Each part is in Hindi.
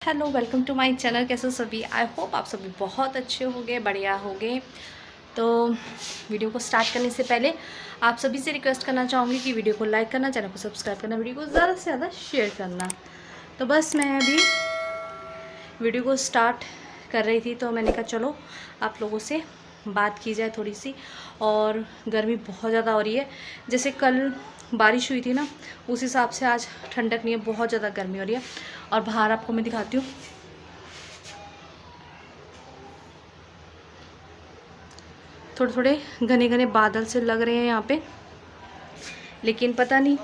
Hello, welcome to my channel. कैसे हो सभी? आई होप आप सभी बहुत अच्छे होंगे, बढ़िया होंगे। तो वीडियो को स्टार्ट करने से पहले आप सभी से रिक्वेस्ट करना चाहूँगी कि वीडियो को लाइक करना, चैनल को सब्सक्राइब करना, वीडियो को ज़्यादा से ज़्यादा शेयर करना। तो बस मैं अभी वीडियो को स्टार्ट कर रही थी तो मैंने कहा चलो आप लोगों से बात की जाए थोड़ी सी। और गर्मी बहुत ज़्यादा हो रही है, जैसे कल बारिश हुई थी ना, उस हिसाब से आज ठंडक नहीं है, बहुत ज़्यादा गर्मी हो रही है। और बाहर आपको मैं दिखाती हूँ, थोड़े थोड़े घने घने बादल से लग रहे हैं यहाँ पे, लेकिन पता नहीं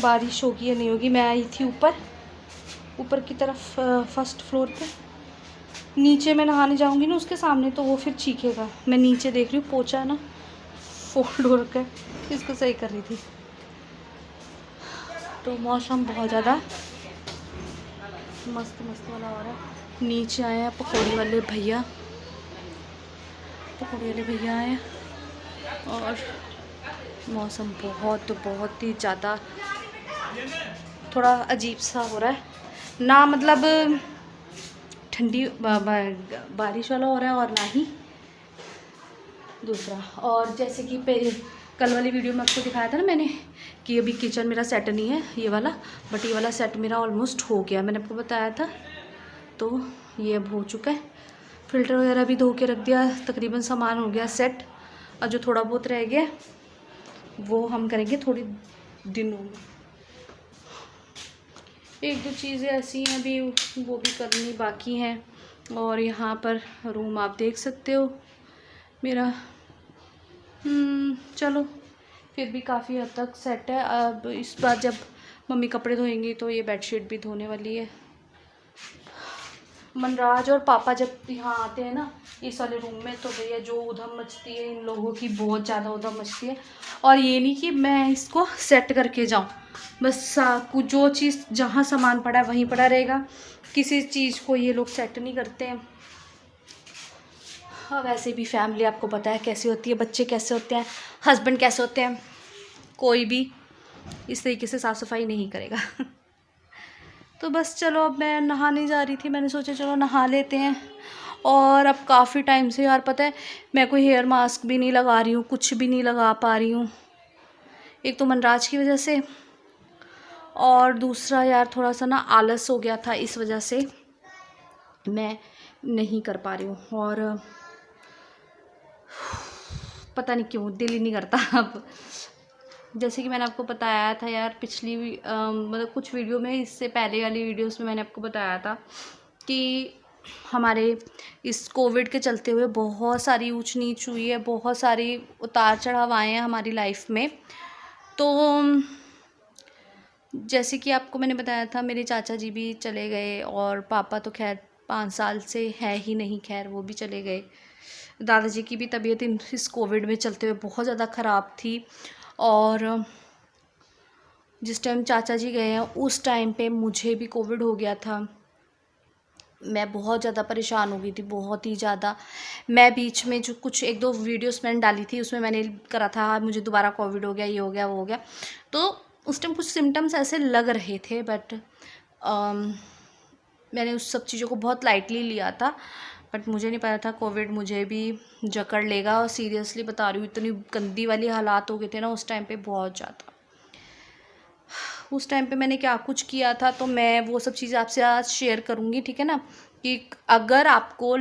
बारिश होगी या नहीं होगी। मैं आई थी ऊपर ऊपर की तरफ, फर्स्ट फ्लोर पे। नीचे मैं नहाने जाऊंगी ना उसके सामने, तो वो फिर चीखेगा। मैं नीचे देख रही हूँ, पोछा है ना फोल्ड हो रखा है, इसको सही कर रही थी। तो मौसम बहुत ज़्यादा मस्त मस्त वाला हो रहा है। नीचे आए हैं पकौड़ी वाले भैया, आए हैं। और मौसम बहुत बहुत ही ज़्यादा थोड़ा अजीब सा हो रहा है ना, मतलब ठंडी बारिश वाला हो रहा है और ना ही दूसरा। और जैसे कि कल वाली वीडियो में आपको दिखाया था ना मैंने कि अभी किचन मेरा सेट नहीं है ये वाला, बट ये वाला सेट मेरा ऑलमोस्ट हो गया, मैंने आपको बताया था। तो ये अब हो चुका है। फ़िल्टर वगैरह भी धो के रख दिया, तकरीबन सामान हो गया सेट। और जो थोड़ा बहुत रह गया वो हम करेंगे थोड़ी दिनों में। एक दो चीज़ें ऐसी हैं अभी, वो भी करनी बाकी हैं। और यहाँ पर रूम आप देख सकते हो मेरा। चलो फिर भी काफ़ी हद तक सेट है। अब इस बार जब मम्मी कपड़े धोएंगी तो ये बेडशीट भी धोने वाली है। मनराज और पापा जब यहाँ आते हैं ना इस वाले रूम में, तो भैया जो उधम मचती है इन लोगों की, बहुत ज़्यादा उधम मचती है। और ये नहीं कि मैं इसको सेट करके जाऊँ, बस कुछ जो चीज़ जहाँ सामान पड़ा है वहीं पड़ा रहेगा, किसी चीज़ को ये लोग सेट नहीं करते हैं। हाँ, वैसे भी फैमिली आपको पता है कैसी होती है, बच्चे कैसे होते हैं, हस्बैंड कैसे होते हैं, कोई भी इस तरीके से साफ़ सफाई नहीं करेगा। तो बस चलो, अब मैं नहाने जा रही थी, मैंने सोचा चलो नहा लेते हैं। और अब काफ़ी टाइम से यार पता है मैं कोई हेयर मास्क भी नहीं लगा रही हूँ, कुछ भी नहीं लगा पा रही हूँ। एक तो मनराज की वजह से, और दूसरा यार थोड़ा सा ना आलस हो गया था, इस वजह से मैं नहीं कर पा रही हूँ। और पता नहीं क्यों दिल ही नहीं करता अब। जैसे कि मैंने आपको बताया था यार पिछली मतलब कुछ वीडियो में, इससे पहले वाली वीडियोस में मैंने आपको बताया था कि हमारे इस कोविड के चलते हुए बहुत सारी ऊंच नीच हुई है, बहुत सारी उतार चढ़ाव आए हैं हमारी लाइफ में। तो जैसे कि आपको मैंने बताया था, मेरे चाचा जी भी चले गए, और पापा तो खैर 5 साल से है ही नहीं, खैर वो भी चले गए। दादाजी की भी तबीयत इस कोविड में चलते हुए बहुत ज़्यादा ख़राब थी। और जिस टाइम चाचा जी गए हैं उस टाइम पे मुझे भी कोविड हो गया था। मैं बहुत ज़्यादा परेशान हो गई थी, बहुत ही ज़्यादा। मैं बीच में जो कुछ एक दो वीडियोस मैंने डाली थी उसमें मैंने करा था मुझे दोबारा कोविड हो गया, ये हो गया, वो हो गया। तो उस टाइम कुछ सिम्टम्स ऐसे लग रहे थे, बट मैंने उस सब चीज़ों को बहुत लाइटली लिया था। बट मुझे नहीं पता था कोविड मुझे भी जकड़ लेगा। और सीरियसली बता रही हूँ, इतनी गंदी वाली हालात हो गए थे ना उस टाइम पे, बहुत ज़्यादा। उस टाइम पे मैंने क्या कुछ किया था, तो मैं वो सब चीज़ें आपसे आज शेयर करूँगी, ठीक है ना। कि अगर आपको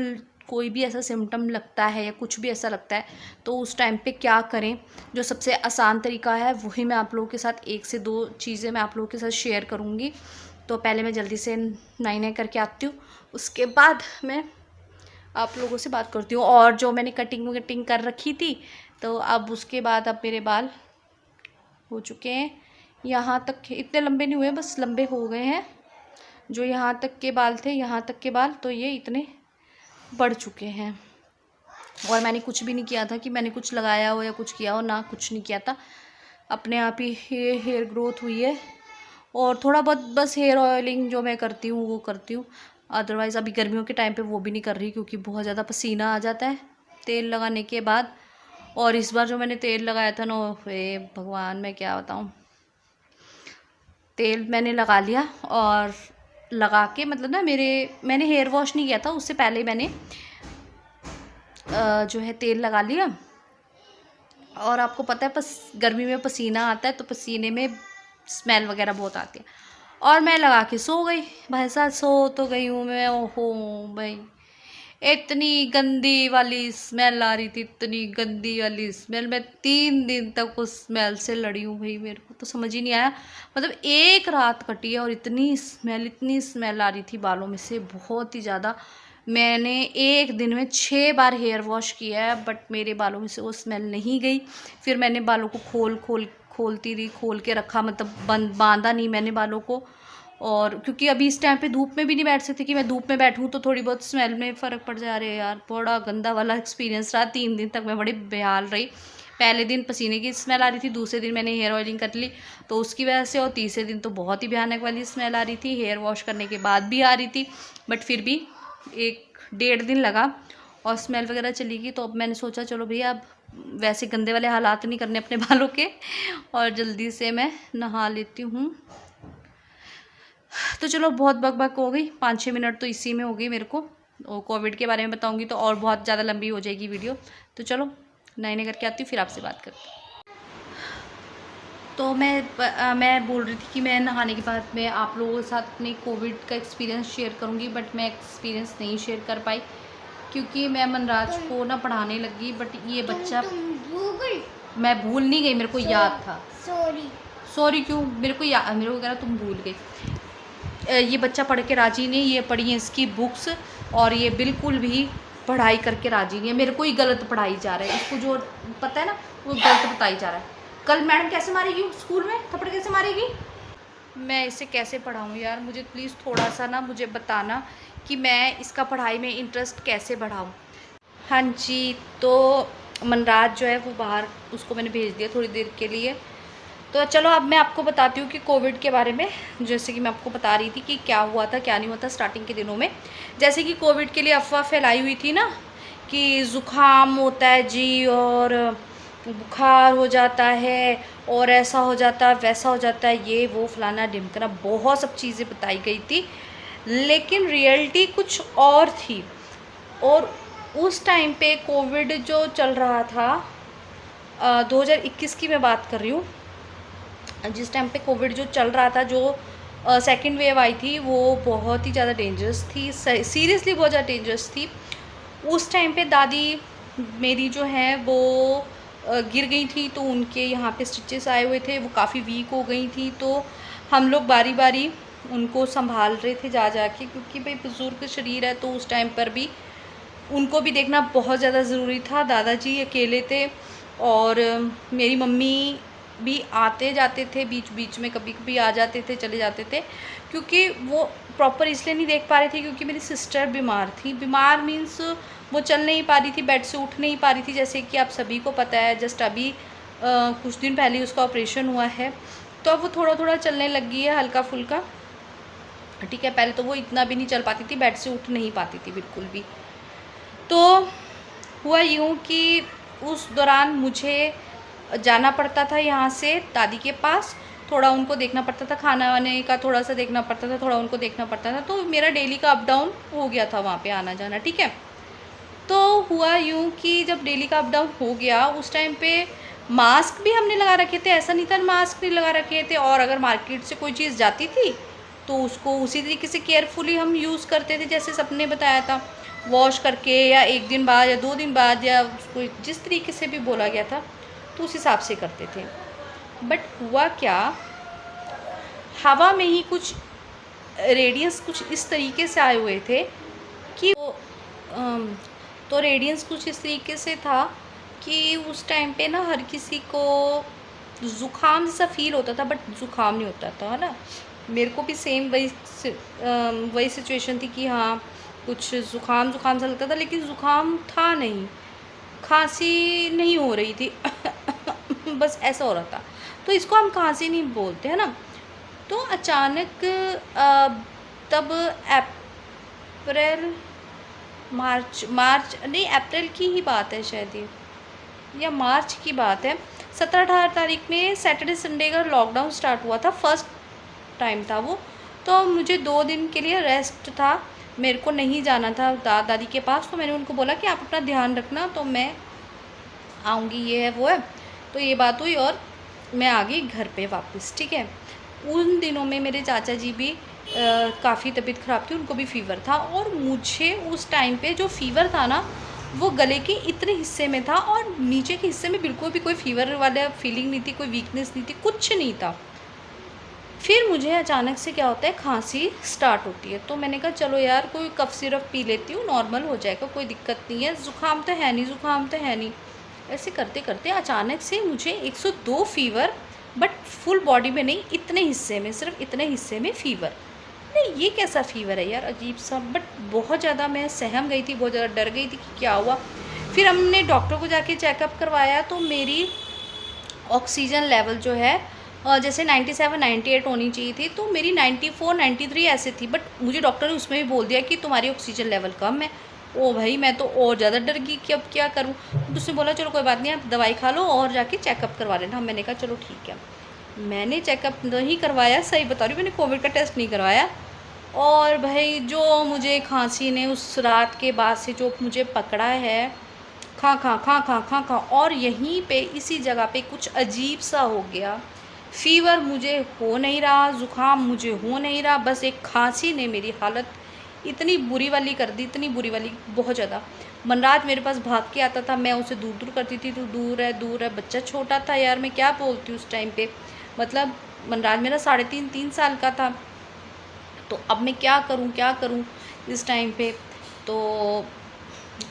कोई भी ऐसा सिम्टम लगता है या कुछ भी ऐसा लगता है तो उस टाइम पे क्या करें, जो सबसे आसान तरीका है वही मैं आप लोगों के साथ, 1 से 2 चीज़ें मैं आप लोगों के साथ शेयर करूँगी। तो पहले मैं जल्दी से नाई करके आती हूँ, उसके बाद मैं आप लोगों से बात करती हूँ। और जो मैंने कटिंग कर रखी थी, तो अब उसके बाद अब मेरे बाल हो चुके हैं, यहाँ तक इतने लंबे नहीं हुए, बस लंबे हो गए हैं। जो यहाँ तक के बाल थे, यहाँ तक के बाल, तो ये इतने बढ़ चुके हैं। और मैंने कुछ भी नहीं किया था कि मैंने कुछ लगाया हो या कुछ किया हो, ना कुछ नहीं किया था, अपने आप ही हेयर ग्रोथ हुई है। और थोड़ा बहुत बस हेयर ऑयलिंग जो मैं करती हूँ वो करती हूँ, अदरवाइज़ अभी गर्मियों के टाइम पे वो भी नहीं कर रही, क्योंकि बहुत ज़्यादा पसीना आ जाता है तेल लगाने के बाद। और इस बार जो मैंने तेल लगाया था ना, हे भगवान मैं क्या बताऊँ, तेल मैंने लगा लिया और लगा के, मतलब ना मैंने हेयर वॉश नहीं किया था, उससे पहले मैंने जो है तेल लगा लिया। और आपको पता है गर्मी में पसीना आता है तो पसीने में स्मेल वगैरह बहुत आती है। और मैं लगा के सो गई। भाई साहब सो तो गई हूँ मैं, ओहो भाई इतनी गंदी वाली स्मेल आ रही थी, इतनी गंदी वाली स्मेल। मैं 3 दिन तक उस स्मेल से लड़ी हूँ भाई, मेरे को तो समझ ही नहीं आया। मतलब एक रात कटी है और इतनी स्मेल आ रही थी बालों में से, बहुत ही ज़्यादा। मैंने एक दिन में 6 बार हेयर वॉश किया है, बट मेरे बालों में से वो स्मेल नहीं गई। फिर मैंने बालों को खोलती रही, खोल के रखा, मतलब बांधा नहीं मैंने बालों को। और क्योंकि अभी इस टाइम पे धूप में भी नहीं बैठ सकती कि मैं धूप में बैठूं तो थोड़ी बहुत स्मेल में फ़र्क पड़ जा रहा है यार। बड़ा गंदा वाला एक्सपीरियंस रहा, 3 दिन तक मैं बड़ी बेहाल रही। पहले दिन पसीने की स्मेल आ रही थी, दूसरे दिन मैंने हेयर ऑयलिंग कर ली तो उसकी वजह से, और तीसरे दिन तो बहुत ही भयानक वाली स्मेल आ रही थी, हेयर वॉश करने के बाद भी आ रही थी। बट फिर भी 1-1.5 दिन लगा और स्मेल वगैरह चली गई। तो अब मैंने सोचा चलो भैया अब वैसे गंदे वाले हालात नहीं करने अपने बालों के, और जल्दी से मैं नहा लेती हूँ। तो चलो बहुत बक हो गई, 5-6 मिनट तो इसी में हो गई मेरे को। और कोविड के बारे में बताऊंगी तो और बहुत ज़्यादा लंबी हो जाएगी वीडियो। तो चलो नए करके आती हूँ, फिर आपसे बात करती हूँ। तो मैं बोल रही थी कि मैं नहाने के बाद मैं आप लोगों के साथ अपने कोविड का एक्सपीरियंस शेयर करूँगी, बट मैं एक्सपीरियंस नहीं शेयर कर पाई क्योंकि मैं मनराज को ना पढ़ाने लगी। बट ये बच्चा, मैं भूल नहीं गई, मेरे को याद था। सॉरी क्यों, मेरे को कह रहा तुम भूल गई। ये बच्चा पढ़ के राजी नहीं, ये पढ़ी है इसकी बुक्स, और ये बिल्कुल भी पढ़ाई करके राजी नहीं है। मेरे को ही गलत पढ़ाई जा रहा है, इसको जो पता है ना वो गलत बताई जा रहा है। कल मैडम कैसे मारेगी स्कूल में, थप्पड़ कैसे मारेगी, मैं इसे कैसे पढ़ाऊँ यार। मुझे प्लीज़ थोड़ा सा ना मुझे बताना कि मैं इसका पढ़ाई में इंटरेस्ट कैसे बढ़ाऊँ। हाँ जी, तो मनराज जो है वो बाहर, उसको मैंने भेज दिया थोड़ी देर के लिए। तो चलो अब मैं आपको बताती हूँ कि कोविड के बारे में, जैसे कि मैं आपको बता रही थी कि क्या हुआ था क्या नहीं हुआ था स्टार्टिंग के दिनों में। जैसे कि कोविड के लिए अफवाह फैलाई हुई थी ना कि ज़ुकाम होता है जी, और बुखार हो जाता है, और ऐसा हो जाता है वैसा हो जाता है, ये वो फलाना ढिमकना, बहुत सब चीज़ें बताई गई थी। लेकिन रियलिटी कुछ और थी। और उस टाइम पे कोविड जो चल रहा था, 2021 की मैं बात कर रही हूँ, जिस टाइम पे कोविड जो चल रहा था, जो सेकेंड वेव आई थी, वो बहुत ही ज़्यादा डेंजरस थी, सीरियसली बहुत ज़्यादा डेंजरस थी। उस टाइम पे दादी मेरी जो है वो गिर गई थी, तो उनके यहाँ पे स्टिचेस आए हुए थे, वो काफ़ी वीक हो गई थी। तो हम लोग बारी बारी उनको संभाल रहे थे जा के, क्योंकि भाई बुज़ुर्ग शरीर है तो उस टाइम पर भी उनको भी देखना बहुत ज़्यादा ज़रूरी था। दादाजी अकेले थे और मेरी मम्मी भी आते जाते थे बीच बीच में, कभी कभी आ जाते थे चले जाते थे, क्योंकि वो प्रॉपर इसलिए नहीं देख पा रहे थे क्योंकि मेरी सिस्टर बीमार थी। बीमार मीन्स वो चल नहीं पा रही थी, बेड से उठ नहीं पा रही थी, जैसे कि आप सभी को पता है। जस्ट अभी कुछ दिन पहले उसका ऑपरेशन हुआ है, तो अब वो थोड़ा थोड़ा चलने लग गई है, हल्का फुल्का, ठीक है। पहले तो वो इतना भी नहीं चल पाती थी, बेड से उठ नहीं पाती थी बिल्कुल भी। तो हुआ यूँ कि उस दौरान मुझे जाना पड़ता था यहाँ से दादी के पास, थोड़ा उनको देखना पड़ता था, खाना वाने का थोड़ा सा देखना पड़ता था, थोड़ा उनको देखना पड़ता था। तो मेरा डेली का अप डाउन हो गया था वहाँ पे आना जाना, ठीक है। तो हुआ यूँ कि जब डेली का अप डाउन हो गया, उस टाइम पे मास्क भी हमने लगा रखे थे, ऐसा नहीं था मास्क नहीं लगा रखे थे। और अगर मार्केट से कोई चीज़ जाती थी तो उसको उसी तरीके से केयरफुली हम यूज़ करते थे, जैसे सबने बताया था, वॉश करके, या 1 दिन बाद या 2 दिन बाद, या उसको जिस तरीके से भी बोला गया था तो उस हिसाब से करते थे। बट हुआ क्या, हवा में ही कुछ रेडियंस कुछ इस तरीके से आए हुए थे कि तो रेडियंस कुछ इस तरीके से था कि उस टाइम पे ना हर किसी को ज़ुकाम जैसा फील होता था, बट ज़ुकाम नहीं होता था, है ना। मेरे को भी सेम वही सिचुएशन थी कि हाँ कुछ ज़ुकाम सा लगता था, लेकिन ज़ुकाम था नहीं, खांसी नहीं हो रही थी बस ऐसा हो रहा था। तो इसको हम खांसी नहीं बोलते, है ना। तो अचानक तब अप्रैल की ही बात है शायद, ये या मार्च की बात है, 17-18 तारीख में सैटरडे संडे का लॉकडाउन स्टार्ट हुआ था, फर्स्ट टाइम था वो। तो मुझे 2 दिन के लिए रेस्ट था, मेरे को नहीं जाना था दादी के पास। तो मैंने उनको बोला कि आप अपना ध्यान रखना, तो मैं आऊँगी, ये है वो है। तो ये बात हुई और मैं आ गई घर पे वापस, ठीक है। उन दिनों में मेरे चाचा जी भी काफ़ी तबीयत ख़राब थी, उनको भी फ़ीवर था, और मुझे उस टाइम पे जो फ़ीवर था ना, वो गले के इतने हिस्से में था और नीचे के हिस्से में बिल्कुल भी कोई फ़ीवर वाला फीलिंग नहीं थी, कोई वीकनेस नहीं थी, कुछ नहीं था। फिर मुझे अचानक से क्या होता है, खांसी स्टार्ट होती है। तो मैंने कहा चलो यार कोई कफ़ सिरप पी लेती हूँ, नॉर्मल हो जाएगा, कोई दिक्कत नहीं है, ज़ुकाम तो है नहीं, ज़ुकाम तो है नहीं। ऐसे करते करते अचानक से मुझे 102 फ़ीवर, बट फुल बॉडी में नहीं, इतने हिस्से में, सिर्फ इतने हिस्से में फ़ीवर। नहीं, ये कैसा फ़ीवर है यार, अजीब सा। बट बहुत ज़्यादा मैं सहम गई थी, बहुत ज़्यादा डर गई थी कि क्या हुआ। फिर हमने डॉक्टर को जाके चेकअप करवाया, तो मेरी ऑक्सीजन लेवल जो है जैसे 97 98 होनी चाहिए थी, तो मेरी 94 93 ऐसे थी। बट मुझे डॉक्टर ने उसमें भी बोल दिया कि तुम्हारी ऑक्सीजन लेवल कम है। ओ भाई, मैं तो और ज़्यादा डर गई कि अब क्या करूँ। तो उसने बोला चलो कोई बात नहीं, आप दवाई खा लो और जाके चेकअप करवा लेना। मैंने कहा चलो ठीक है। मैंने चेकअप नहीं करवाया, सही बता रही हूँ, मैंने कोविड का टेस्ट नहीं करवाया। और भाई जो मुझे खांसी ने उस रात के बाद से जो मुझे पकड़ा है, खां खां खां खां खां खां, और यहीं पे इसी जगह पे कुछ अजीब सा हो गया। फ़ीवर मुझे हो नहीं रहा, ज़ुकाम मुझे हो नहीं रहा, बस एक खांसी ने मेरी हालत इतनी बुरी वाली कर दी, इतनी बुरी वाली, बहुत ज़्यादा। मनराज मेरे पास भाग के आता था, मैं उसे दूर दूर करती थी, तो दूर है दूर है। बच्चा छोटा था यार, मैं क्या बोलती हूँ उस टाइम पे। मतलब मनराज मेरा 3.5 साल का था। तो अब मैं क्या करूँ इस टाइम पे। तो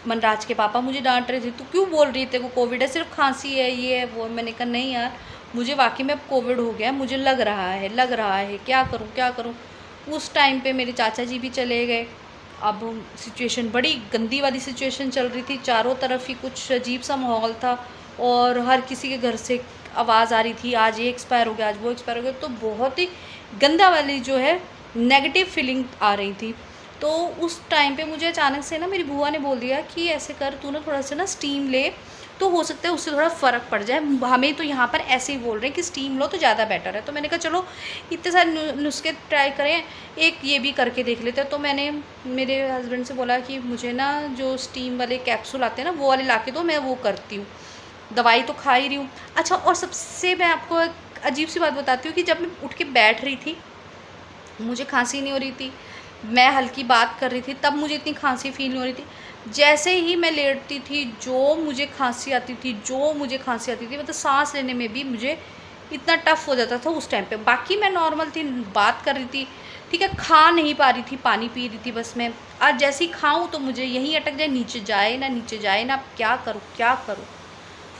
मनराज के पापा मुझे डांट रहे थे, तू क्यों बोल रही थी को कोविड है, सिर्फ खांसी है, ये है वो। मैंने कहा नहीं यार, मुझे वाकई में अब कोविड हो गया है, मुझे लग रहा है, क्या करूँ। उस टाइम पे मेरे चाचा जी भी चले गए। अब सिचुएशन बड़ी गंदी वाली सिचुएशन चल रही थी, चारों तरफ ही कुछ अजीब सा माहौल था, और हर किसी के घर से आवाज़ आ रही थी, आज ये एक्सपायर हो गया, आज वो एक्सपायर हो गया। तो बहुत ही गंदा वाली जो है नेगेटिव फीलिंग आ रही थी। तो उस टाइम पे मुझे अचानक से ना मेरी बुआ ने बोल दिया कि ऐसे कर, तू ना थोड़ा सा ना स्टीम ले, तो हो सकता है उससे थोड़ा फ़र्क पड़ जाए। हमें तो यहाँ पर ऐसे ही बोल रहे हैं कि स्टीम लो तो ज़्यादा बेटर है। तो मैंने कहा चलो इतने सारे नुस्खे ट्राई करें, एक ये भी करके देख लेते हैं। तो मैंने मेरे हस्बैंड से बोला कि मुझे ना जो स्टीम वाले कैप्सूल आते हैं ना, वो वाले ला के दो, मैं वो करती हूँ, दवाई तो खा ही रही हूँ। अच्छा, और सबसे मैं आपको एक अजीब सी बात बताती हूँ कि जब मैं उठ के बैठ रही थी, मुझे खांसी नहीं हो रही थी, मैं हल्की बात कर रही थी, तब मुझे इतनी खांसी फील नहीं हो रही थी। जैसे ही मैं लेटती थी, जो मुझे खांसी आती थी, मतलब सांस लेने में भी मुझे इतना टफ हो जाता था उस टाइम पे। बाकी मैं नॉर्मल थी, बात कर रही थी, ठीक है, खा नहीं पा रही थी, पानी पी रही थी बस मैं। आज जैसे ही खाऊं तो मुझे यहीं अटक जाए, नीचे जाए ना, क्या करूँ।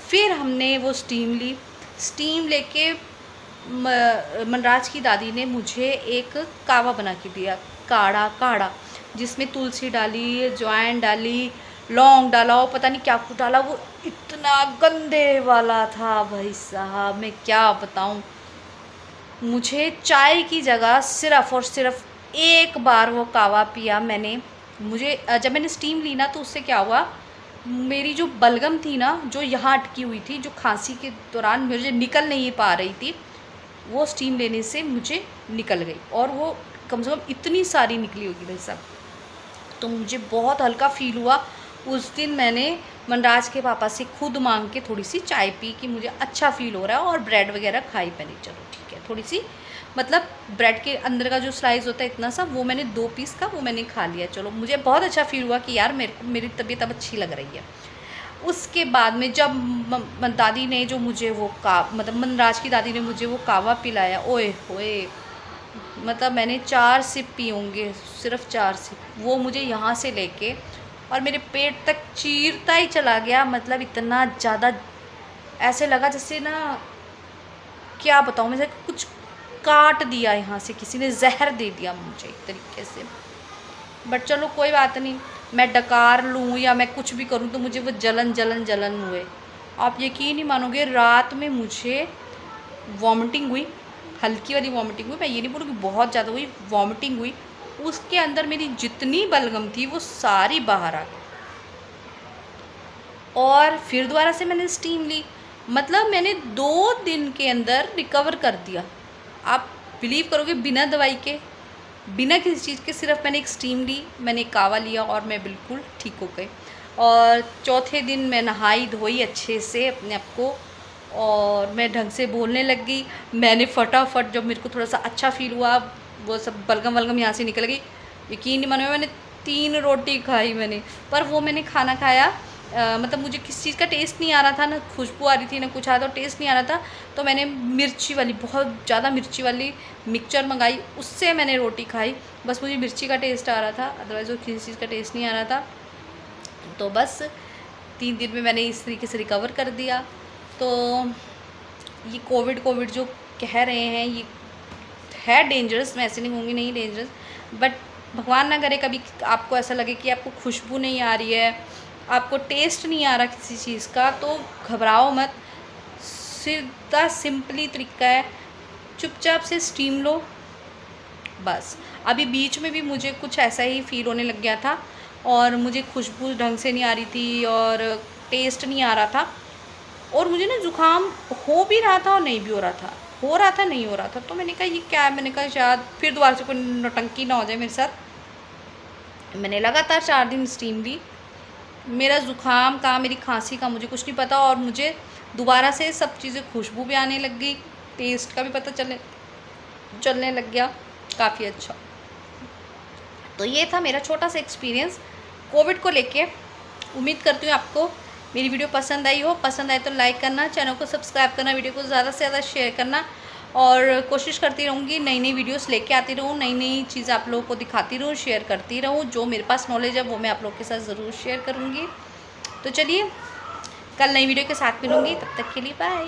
फिर हमने वो स्टीम ली, स्टीम लेके मनराज की दादी ने मुझे एक कावा बना के दिया, काढ़ा, जिसमें तुलसी डाली, अजवाइन डाली, लौंग डाला, और पता नहीं क्या कुछ डाला। वो इतना गंदे वाला था भाई साहब, मैं क्या बताऊं। मुझे चाय की जगह सिर्फ़ और सिर्फ एक बार वो कावा पिया मैंने। मुझे जब मैंने स्टीम ली ना, तो उससे क्या हुआ, मेरी जो बलगम थी ना, जो यहाँ अटकी हुई थी, जो खांसी के दौरान मुझे निकल नहीं पा रही थी, वो स्टीम लेने से मुझे निकल गई, और वो कम से कम इतनी सारी निकली होगी भाई साहब। तो मुझे बहुत हल्का फ़ील हुआ। उस दिन मैंने मनराज के पापा से खुद मांग के थोड़ी सी चाय पी कि मुझे अच्छा फ़ील हो रहा है, और ब्रेड वगैरह खाई मैंने, चलो ठीक है, थोड़ी सी, मतलब ब्रेड के अंदर का जो स्लाइस होता है इतना सा, वो मैंने 2 पीस का वो मैंने खा लिया। चलो मुझे बहुत अच्छा फ़ील हुआ कि यार मेरी तबीयत अब अच्छी लग रही है। उसके बाद में जब दादी ने जो मुझे वो मतलब मनराज की दादी ने मुझे वो कावा पिलाया, ओए होए, मतलब मैंने 4 सिप पी होंगे, सिर्फ 4 सिप। वो मुझे यहाँ से लेके और मेरे पेट तक चीरता ही चला गया। मतलब इतना ज़्यादा ऐसे लगा जैसे ना, क्या बताऊँ, मुझे कुछ काट दिया यहाँ से, किसी ने जहर दे दिया मुझे एक तरीके से। बट चलो कोई बात नहीं, मैं डकार लूँ या मैं कुछ भी करूँ तो मुझे वो जलन हुए। आप यकीन नहीं मानोगे, रात में मुझे वॉमिटिंग हुई, हल्की वाली वॉमिटिंग हुई, मैं ये नहीं बोलूँ कि बहुत ज़्यादा हुई, वॉमिटिंग हुई। उसके अंदर मेरी जितनी बलगम थी वो सारी बाहर आ गई, और फिर दोबारा से मैंने स्टीम ली। मतलब मैंने 2 दिन के अंदर रिकवर कर दिया। आप बिलीव करोगे, बिना दवाई के बिना किसी चीज़ के सिर्फ मैंने एक स्टीम ली, मैंने एक कावा लिया और मैं बिल्कुल ठीक हो गई। और चौथे दिन मैं नहाई धोई अच्छे से अपने आप को और मैं ढंग से बोलने लग गई। मैंने फटाफट जब मेरे को थोड़ा सा अच्छा फील हुआ, वो सब बलगम वलगम यहाँ से निकल गई, यकीन नहीं मानो मैंने 3 रोटी खाई मैंने। पर वो मैंने खाना खाया मतलब मुझे किसी चीज़ का टेस्ट नहीं आ रहा था, ना खुशबू आ रही थी ना कुछ आ रहा था, टेस्ट नहीं आ रहा था। तो मैंने मिर्ची वाली, बहुत ज़्यादा मिर्ची वाली मिक्सचर मंगाई, उससे मैंने रोटी खाई। बस मुझे मिर्ची का टेस्ट आ रहा था, अदरवाइज़ वो किसी चीज़ का टेस्ट नहीं आ रहा था। तो बस 3 दिन में मैंने इस तरीके से रिकवर कर दिया। तो ये कोविड जो कह रहे हैं ये है डेंजरस, मैं ऐसे नहीं कहूँगी नहीं डेंजरस, बट भगवान ना करे कभी आपको ऐसा लगे कि आपको खुशबू नहीं आ रही है, आपको टेस्ट नहीं आ रहा किसी चीज़ का, तो घबराओ मत। सीधा सिंपली तरीका है, चुपचाप से स्टीम लो बस। अभी बीच में भी मुझे कुछ ऐसा ही फील होने लग गया था और मुझे खुशबू ढंग से नहीं आ रही थी और टेस्ट नहीं आ रहा था और मुझे ना ज़ुकाम हो भी रहा था और नहीं भी हो रहा था, हो रहा था नहीं हो रहा था। तो मैंने कहा ये क्या है, मैंने कहा शायद फिर दोबारा से कोई नौटंकी ना हो जाए मेरे साथ। मैंने लगातार 4 दिन स्टीम ली, मेरा ज़ुकाम का, मेरी खांसी का मुझे कुछ नहीं पता और मुझे दोबारा से सब चीज़ें खुशबू भी आने लग गई, टेस्ट का भी पता चलने लग गया, काफ़ी अच्छा। तो ये था मेरा छोटा सा एक्सपीरियंस कोविड को लेके। उम्मीद करती हूँ आपको मेरी वीडियो पसंद आई हो। पसंद आए तो लाइक करना, चैनल को सब्सक्राइब करना, वीडियो को ज़्यादा से ज़्यादा शेयर करना और कोशिश करती रहूँगी नई नई वीडियोस लेके आती रहूँ, नई नई चीज़ें आप लोगों को दिखाती रहूँ, शेयर करती रहूँ। जो मेरे पास नॉलेज है वो मैं आप लोगों के साथ ज़रूर शेयर करूँगी। तो चलिए कल नई वीडियो के साथ मिलूँगी, तब तक के लिए बाय।